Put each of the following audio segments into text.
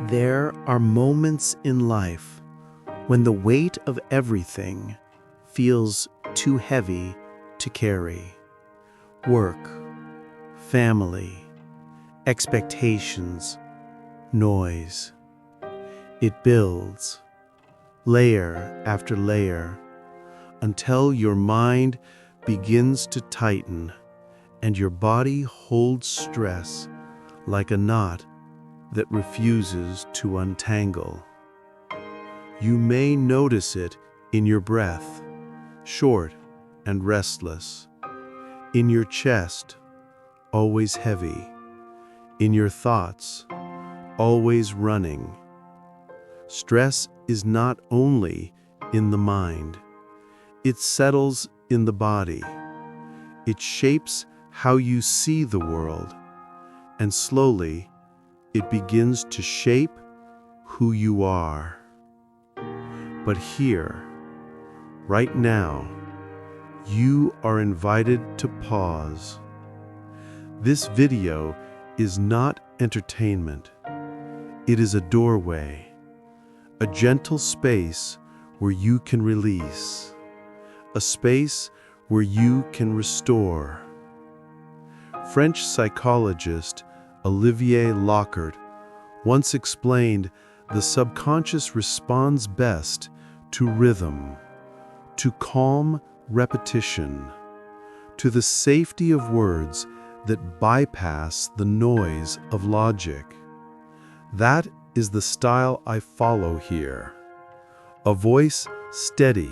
There are moments in life when the weight of everything feels too heavy to carry. Work, family, expectations, noise. It builds, layer after layer, until your mind begins to tighten and your body holds stress like a knot that refuses to untangle. You may notice it in your breath, short and restless, in your chest, always heavy, in your thoughts, always running. Stress is not only in the mind, it settles in the body. It shapes how you see the world, and slowly it begins to shape who you are. But here, right now, you are invited to pause. This video is not entertainment. It is a doorway, a gentle space where you can release, a space where you can restore. French psychologist Olivier Lockhart once explained the subconscious responds best to rhythm, to calm repetition, to the safety of words that bypass the noise of logic. That is the style I follow here. A voice steady,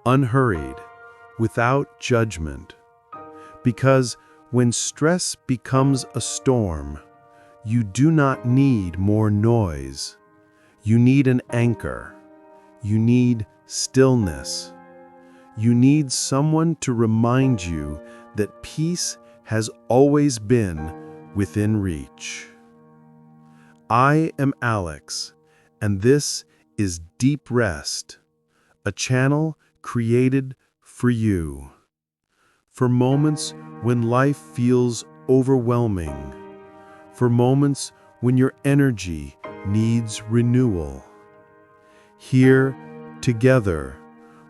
unhurried, without judgment. Because when stress becomes a storm, you do not need more noise. You need an anchor. You need stillness. You need someone to remind you that peace has always been within reach. I am Alex, and this is Deep Rest, a channel created for you. For moments when life feels overwhelming, for moments when your energy needs renewal. Here, together,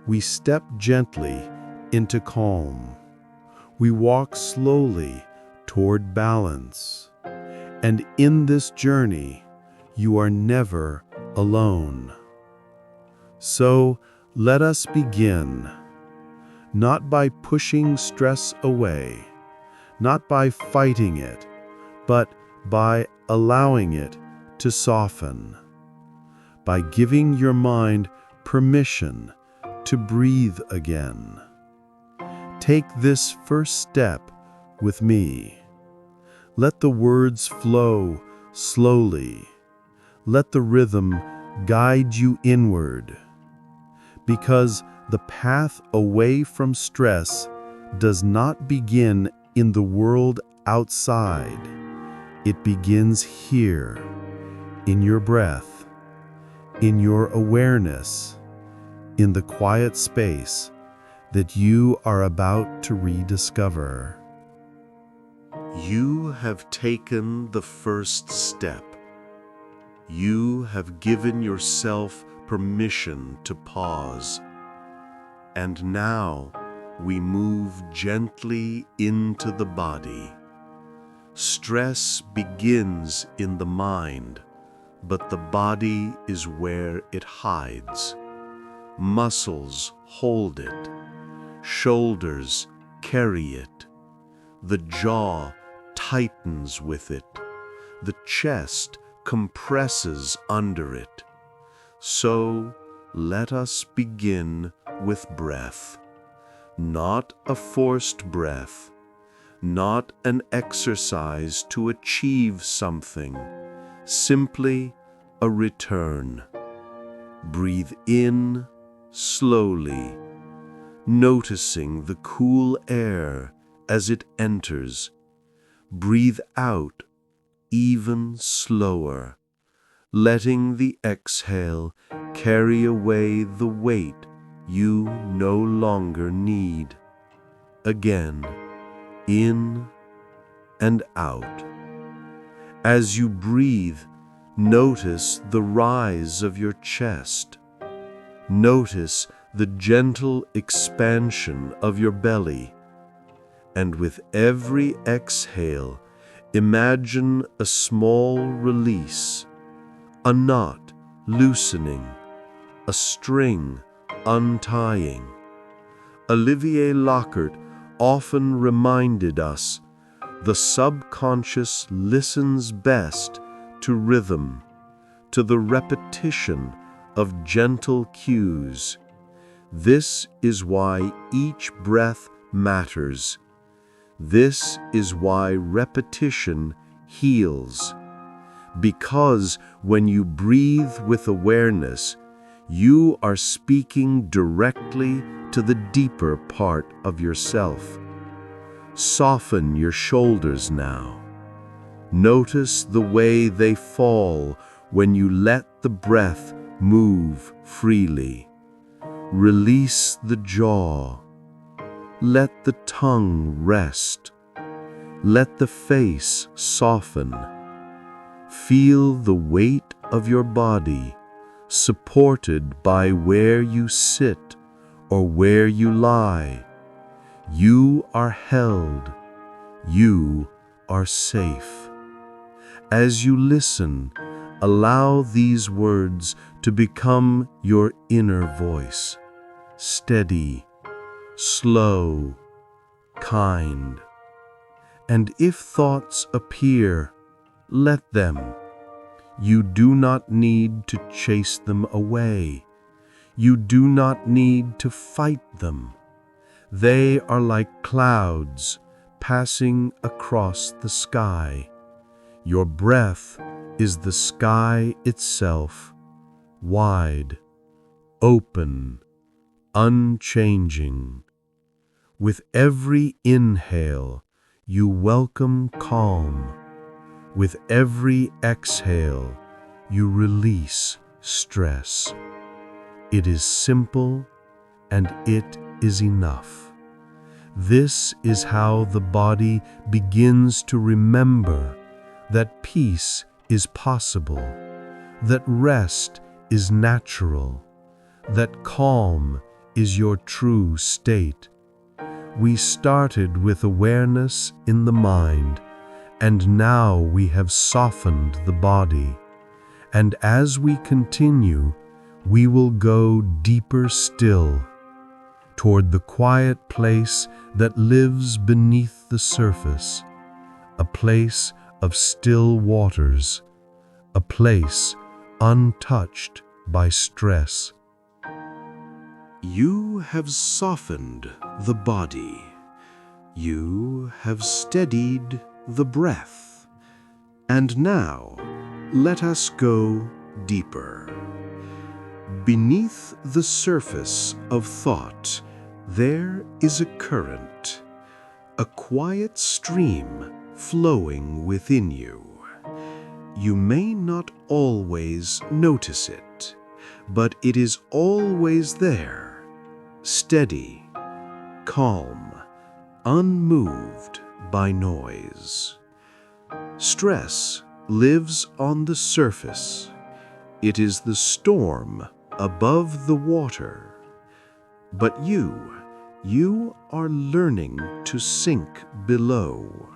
we step gently into calm. We walk slowly toward balance. And in this journey, you are never alone. So let us begin. Not by pushing stress away, not by fighting it, but by allowing it to soften, by giving your mind permission to breathe again. Take this first step with me. Let the words flow slowly. Let the rhythm guide you inward. Because the path away from stress does not begin in the world outside. It begins here, in your breath, in your awareness, in the quiet space that you are about to rediscover. You have taken the first step. You have given yourself permission to pause. And now we move gently into the body. Stress begins in the mind, but the body is where it hides. Muscles hold it. Shoulders carry it. The jaw tightens with it. The chest compresses under it. So let us begin with breath. Not a forced breath, not an exercise to achieve something, simply a return. Breathe in slowly, noticing the cool air as it enters. Breathe out even slower, letting the exhale carry away the weight you no longer need. Again, in and out. As you breathe, Notice the rise of your chest. Notice the gentle expansion of your belly. And with every exhale, imagine a small release, a knot loosening, a string untying. Olivier Lockhart often reminded us, the subconscious listens best to rhythm, to the repetition of gentle cues. This is why each breath matters. This is why repetition heals. Because when you breathe with awareness, you are speaking directly to the deeper part of yourself. Soften your shoulders now. Notice the way they fall when you let the breath move freely. Release the jaw. Let the tongue rest. Let the face soften. Feel the weight of your body supported by where you sit or where you lie. You are held. You are safe. As you listen, allow these words to become your inner voice. Steady, slow, kind. And if thoughts appear, let them. You do not need to chase them away. You do not need to fight them. They are like clouds passing across the sky. Your breath is the sky itself, wide, open, unchanging. With every inhale, you welcome calm. With every exhale, you release stress. It is simple, and it is enough. This is how the body begins to remember that peace is possible, that rest is natural, that calm is your true state. We started with awareness in the mind, and now we have softened the body. And as we continue, we will go deeper still, toward the quiet place that lives beneath the surface, a place of still waters, a place untouched by stress. You have softened the body. You have steadied the breath. And now, let us go deeper. Beneath the surface of thought, there is a current, a quiet stream flowing within you. You may not always notice it, but it is always there, steady, calm, unmoved by noise. Stress lives on the surface. It is the storm above the water. But you are learning to sink below,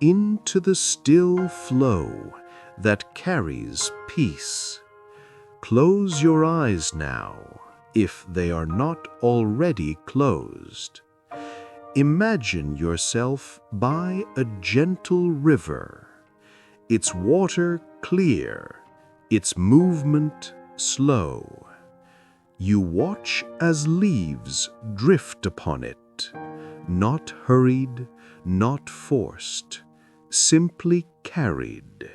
into the still flow that carries peace. Close your eyes now, if they are not already closed. Imagine yourself by a gentle river, its water clear, its movement slow. You watch as leaves drift upon it, not hurried, not forced, simply carried.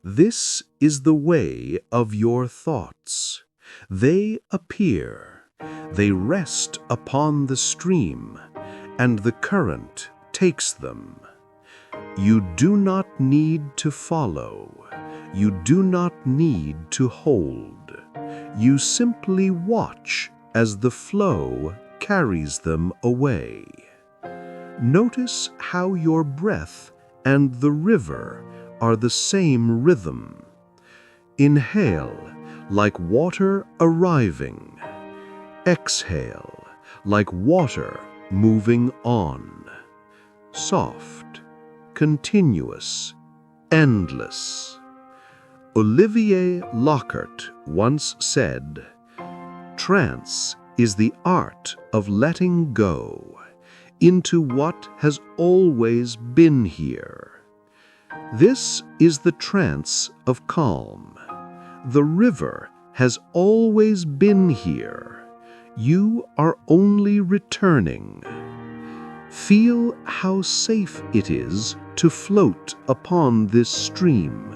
This is the way of your thoughts. They appear, they rest upon the stream, and the current takes them. You do not need to follow. You do not need to hold. You simply watch as the flow carries them away. Notice how your breath and the river are the same rhythm. Inhale, like water arriving. Exhale, like water moving on. Soft, continuous, endless. Olivier Lockhart once said, "Trance is the art of letting go into what has always been here." This is the trance of calm. The river has always been here. You are only returning. Feel how safe it is to float upon this stream.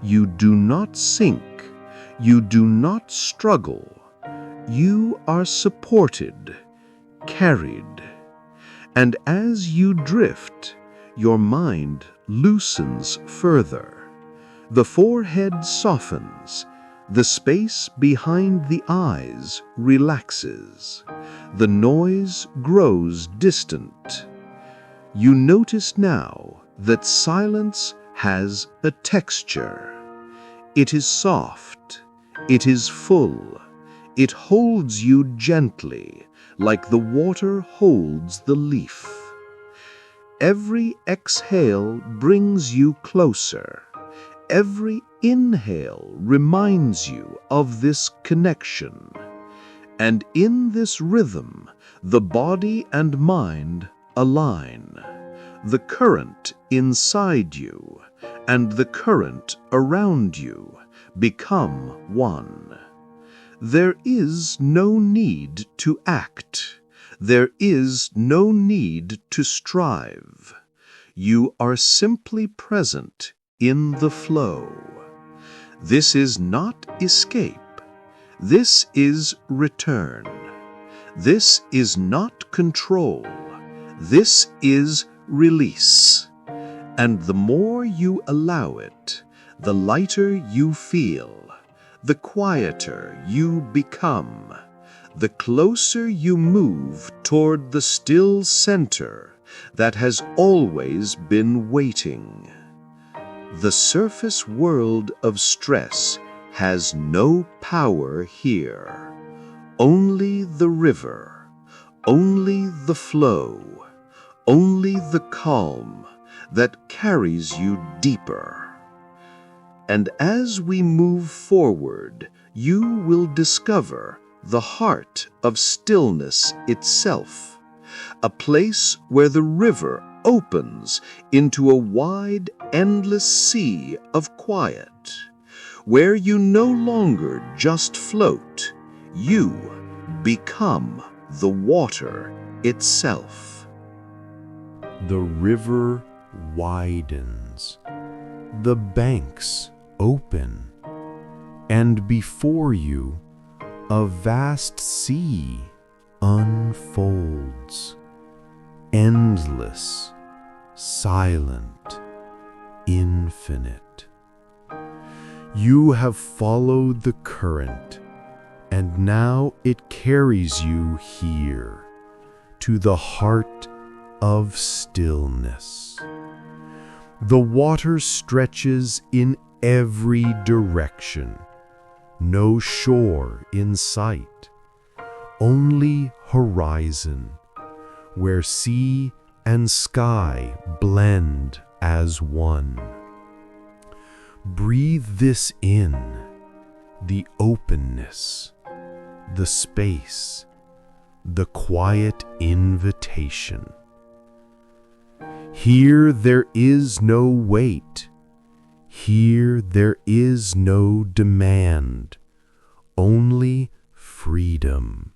You do not sink. You do not struggle. You are supported, carried. And as you drift, your mind loosens further. The forehead softens. The space behind the eyes relaxes. The noise grows distant. You notice now that silence has a texture. It is soft. It is full. It holds you gently, like the water holds the leaf. Every exhale brings you closer. Every inhale reminds you of this connection. And in this rhythm, the body and mind align. The current inside you and the current around you become one. There is no need to act. There is no need to strive. You are simply present in the flow. This is not escape. This is return. This is not control. This is release. And the more you allow it, the lighter you feel, the quieter you become, the closer you move toward the still center that has always been waiting. The surface world of stress has no power here. Only the river, only the flow, only the calm that carries you deeper. And as we move forward, you will discover the heart of stillness itself, a place where the river opens into a wide, endless sea of quiet, where you no longer just float, you become the water itself. The river widens, the banks open, and before you a vast sea unfolds, endless, silent, infinite. You have followed the current, and now it carries you here, to the heart of stillness. The water stretches in every direction, no shore in sight, only horizon, where sea and sky blend as one. Breathe this in, the openness, the space, the quiet invitation. Here there is no weight. Here there is no demand, only freedom.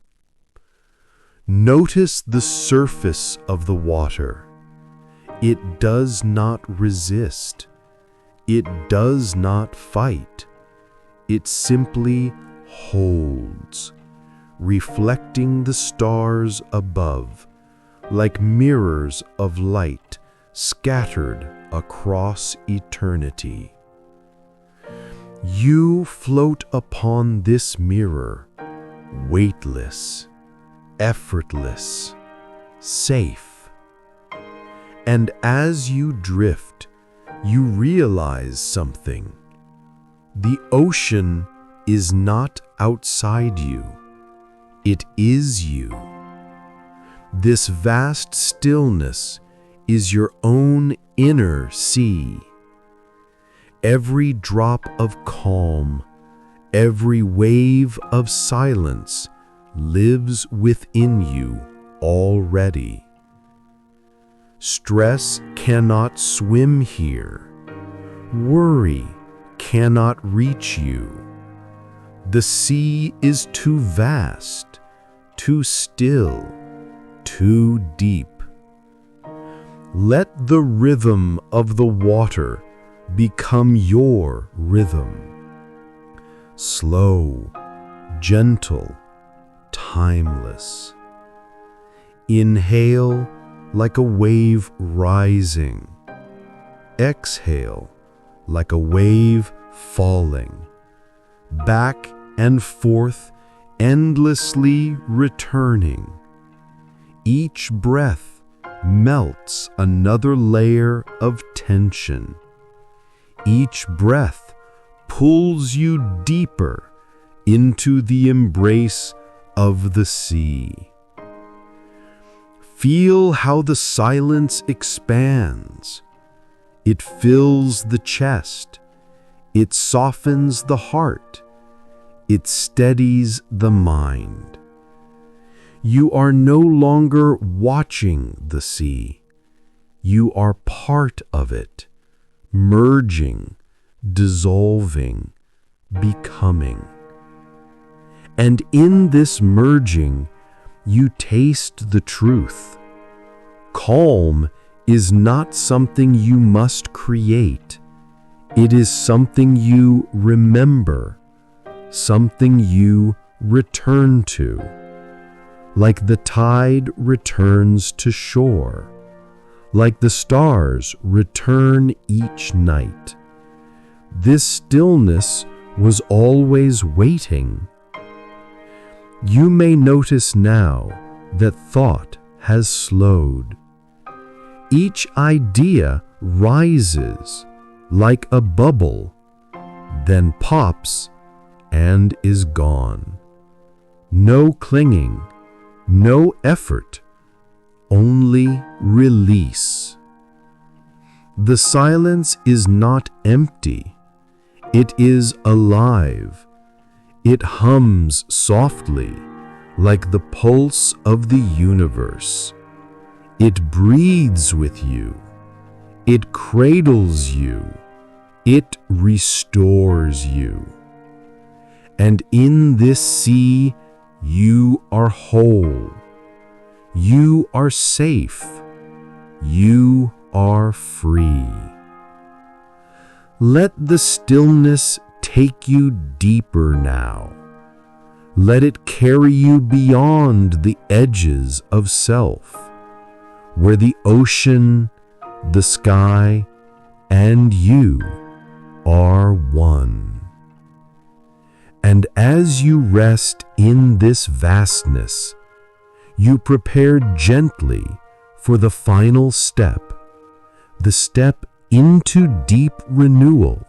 Notice the surface of the water. It does not resist. It does not fight. It simply holds, reflecting the stars above, like mirrors of light scattered across eternity. You float upon this mirror, weightless, effortless, safe. And as you drift, you realize something. The ocean is not outside you. It is you. This vast stillness is your own inner sea. Every drop of calm, every wave of silence lives within you already. Stress cannot swim here. Worry cannot reach you. The sea is too vast, too still, too deep. Let the rhythm of the water become your rhythm. Slow, gentle, timeless. Inhale like a wave rising. Exhale like a wave falling. Back and forth, endlessly returning. Each breath melts another layer of tension. Each breath pulls you deeper into the embrace of the sea. Feel how the silence expands. It fills the chest. It softens the heart. It steadies the mind. You are no longer watching the sea. You are part of it, merging, dissolving, becoming. And in this merging, you taste the truth. Calm is not something you must create. It is something you remember, something you return to, like the tide returns to shore, like the stars return each night. This stillness was always waiting. You may notice now that thought has slowed. Each idea rises like a bubble, then pops and is gone. No clinging, no effort, only release. The silence is not empty. It is alive. It hums softly, like the pulse of the universe. It breathes with you. It cradles you. It restores you. And in this sea, you are whole. You are safe. You are free. Let the stillness take you deeper now. Let it carry you beyond the edges of self, where the ocean, the sky, and you are one. And as you rest in this vastness, you prepare gently for the final step, the step into deep renewal,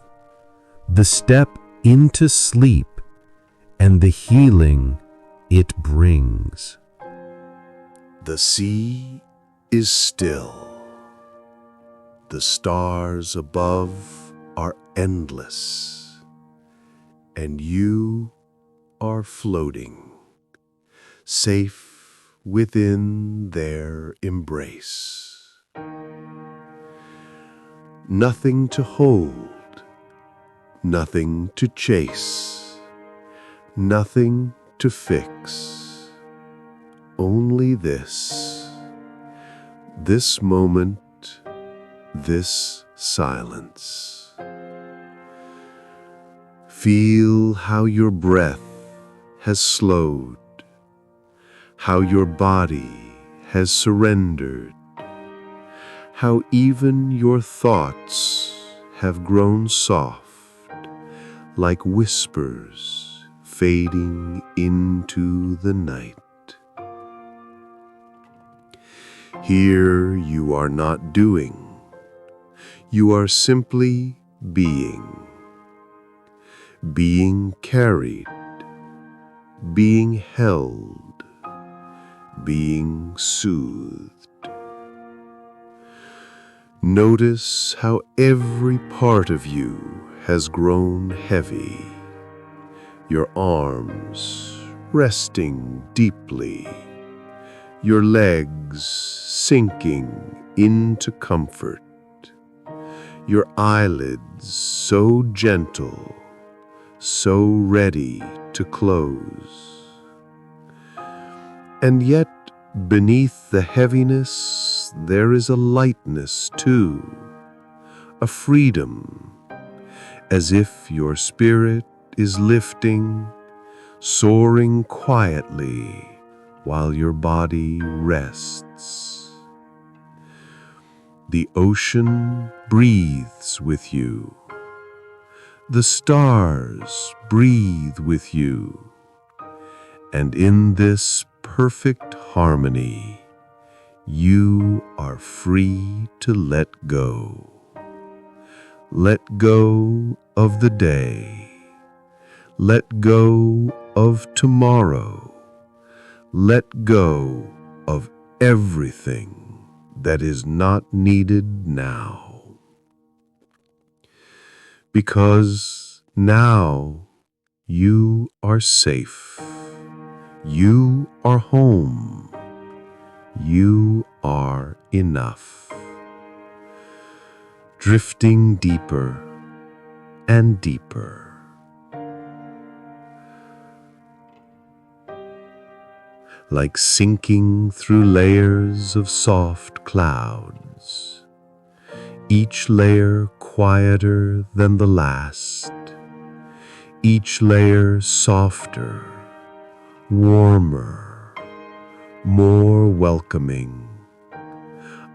the step into sleep, and the healing it brings. The sea is still. The stars above are endless, and you are floating, safe within their embrace. Nothing to hold, nothing to chase, nothing to fix. Only this moment, this silence. Feel how your breath has slowed, how your body has surrendered, how even your thoughts have grown soft, like whispers fading into the night. Here you are not doing, you are simply being. being carried, being held, being soothed. Notice how every part of you has grown heavy, your arms resting deeply, your legs sinking into comfort, your eyelids so gentle, so ready to close. And yet, beneath the heaviness, there is a lightness too, a freedom, as if your spirit is lifting, soaring quietly while your body rests. The ocean breathes with you. The stars breathe with you. And in this perfect harmony, you are free to let go. Let go of the day. Let go of tomorrow. Let go of everything that is not needed now. Because now you are safe. You are home. You are enough. Drifting deeper and deeper. Like sinking through layers of soft clouds, each layer quieter than the last, each layer softer, warmer, more welcoming,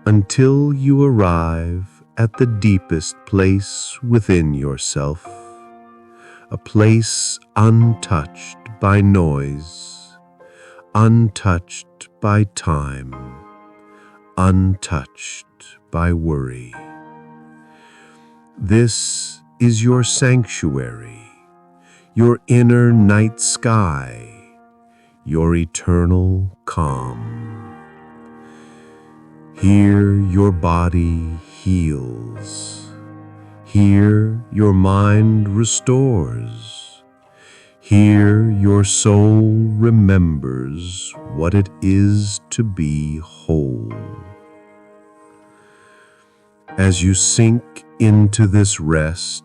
until you arrive at the deepest place within yourself, a place untouched by noise, untouched by time, untouched by worry. This is your sanctuary, your inner night sky, your eternal calm. Here your body heals. Here your mind restores. Here your soul remembers what it is to be whole. As you sink into this rest,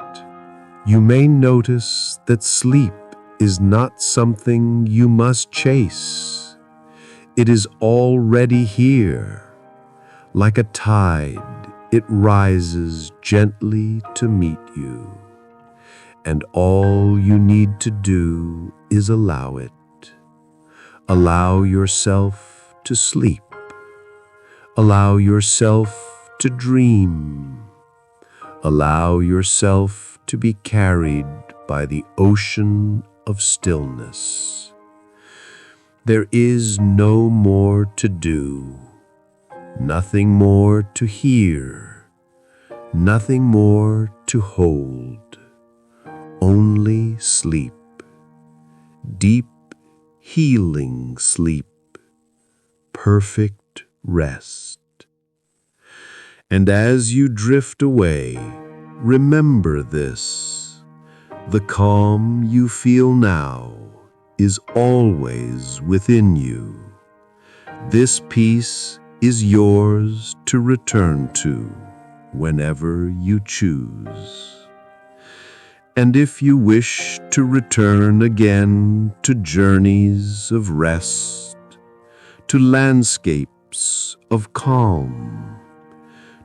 you may notice that sleep is not something you must chase. It is already here. Like a tide, it rises gently to meet you. And all you need to do is allow it. Allow yourself to sleep. Allow yourself to dream. Allow yourself to be carried by the ocean of stillness. There is no more to do, nothing more to hear, nothing more to hold. Only sleep, deep, healing sleep, perfect rest. And as you drift away, remember this: the calm you feel now is always within you. This peace is yours to return to whenever you choose. And if you wish to return again to journeys of rest, to landscapes of calm,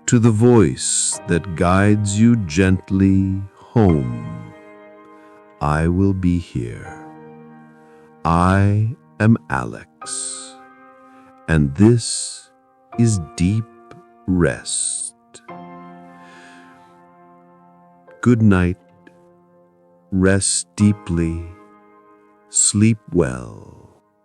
to the voice that guides you gently home, I will be here. I am Alex, and this is Deep Rest. Good night. Rest deeply, sleep well.